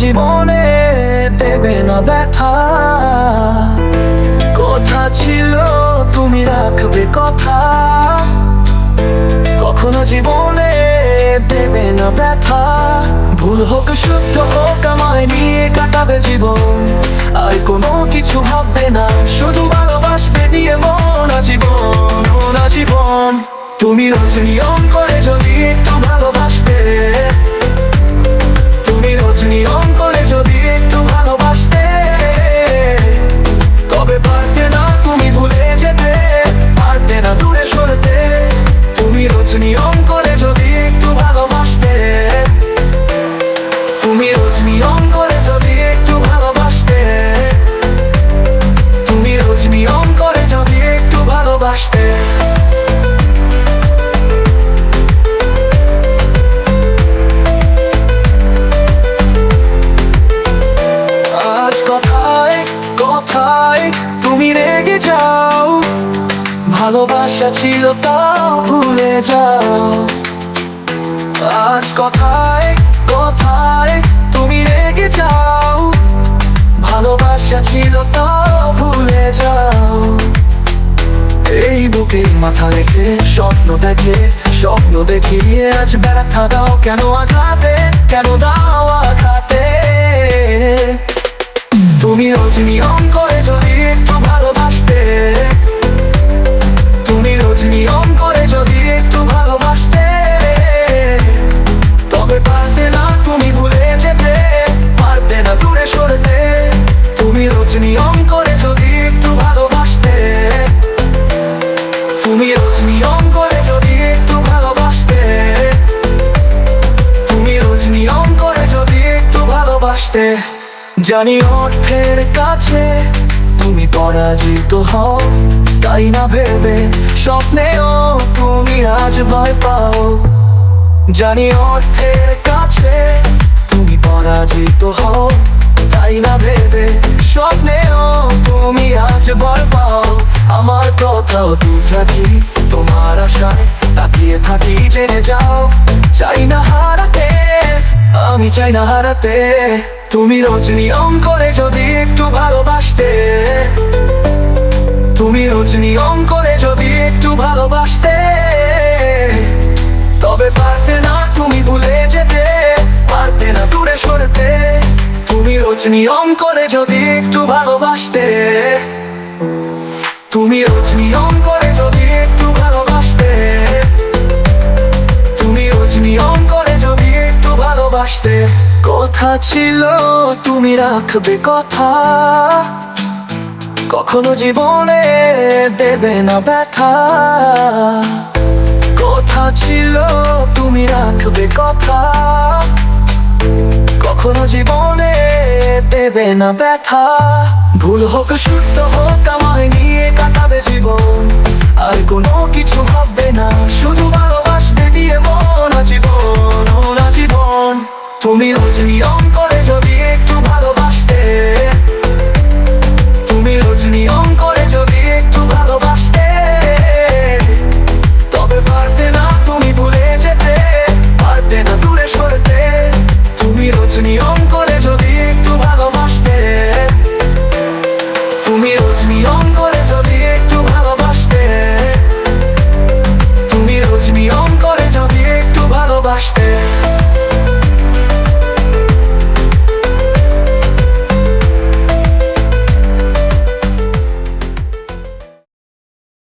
জীবনে দেবে না ব্যথা। কথা ছিল তুমি রাখবে কথা, কখনো জীবনে দেবে না ব্যথা। ভুল হোক সত্য হোক আমায় নিয়ে কাটাবে জীবন, আর কোনো কিছু ভাববে না, শুধু ভালোবাসবে দিয়ে মন আজীবন, মন আজীবন। তুমি রোজ নিয়ম করে যদি একটু ভালোবাসতে, তুমি রোজ নিয়ম করে যদি একটু ভালোবাসতে, তবে পারতে না তুমি ভুলে যেতে, পারতে না দূরে সরতে। তুমি রোজ নিয়ম করে যদি একটু ভালোবাসতে, তুমি রোজ নিয়ম করে যদি একটু ভালোবাসতে, তুমি রোজ নিয়ম করে যদি একটু ভালোবাসতে। আজ কথায় কথায় তুমি রেগে যাও, ভালোবাসা ছিল তাও ভুলে যাও। আজ কথায় কথায় তুমি রেগে যাও, ভালোবাসা ছিল তাও ভুলে যাও। এই বুকে মাথা রেখে স্বপ্ন দেখে, স্বপ্ন দেখিয়ে আজ ব্যথা দাও কেন আঘাতে, কেন দাও আঘাতে। তুমি রোজ নিয়ম করে যদি একটু ভালোবাসতে, তুমি রোজ নিয়ম করে যদি একটু ভালোবাসতে, তবে পারতে না তুমি ভুলে যেতে, পারতে না দূরে সরতে। তুমি রোজ নিয়ম করে যদি একটু ভালোবাসতে, তুমি রোজ নিয়ম করে যদি একটু ভালোবাসতে, তুমি রোজ নিয়ম করে যদি একটু ভালোবাসতে। জানি অর্থের কাছে তুমি পরাজিত হও, তাই না ভেবে স্বপ্নেও তুমি আজ ভয় পাও। জানি অর্থের কাছে তুমি পরাজিত হও, তাই না ভেবে স্বপ্নেও তুমি আজ ভয় পাও। আমার কথাও দূর রাখি তোমার আশায় তাকিয়ে থাকি, জেনে যাও চাই না হারাতে, আমি চাই না হারাতে। তুমি রোজ নিয়ম করে যদি একটু ভালোবাসতে, তুমি রোজ নিয়ম করে যদি একটু ভালোবাসতে, তবে পারতে না তুমি ভুলে যেতে, পারতে না দূরে সরতে। তুমি রোজ নিয়ম করে যদি একটু ভালোবাসতে, তুমি রোজ নিয়ম করে যদি একটু ভালোবাসতে, তুমি রোজ নিয়ম করে যদি একটু ভালোবাসতে। কথা ছিল তুমি রাখবে কথা, কখনো জীবনে দেবে না ব্যথা। কথা ছিল তুমি রাখবে কথা, কখনো জীবনে দেবে না ব্যথা। ভুল হোক সত্য হোক আমায় নিয়ে কাটাবে জীবন, আর কোনো কিছু ভাববে না, শুধু ভালোবাসবে দিয়ে মন আজীবন, মন আজীবন। তুমি রোজ নিয়ম করে যদি একটু ভালোবাসতে, তুমি রোজ নিয়ম করে যদি একটু ভালোবাসতে, তবে পারতে না তুমি ভুলে যেতে, পারতে না দূরে সরতে। তুমি রোজ নিয়ম করে যদি একটু ভালোবাসতে, তুমি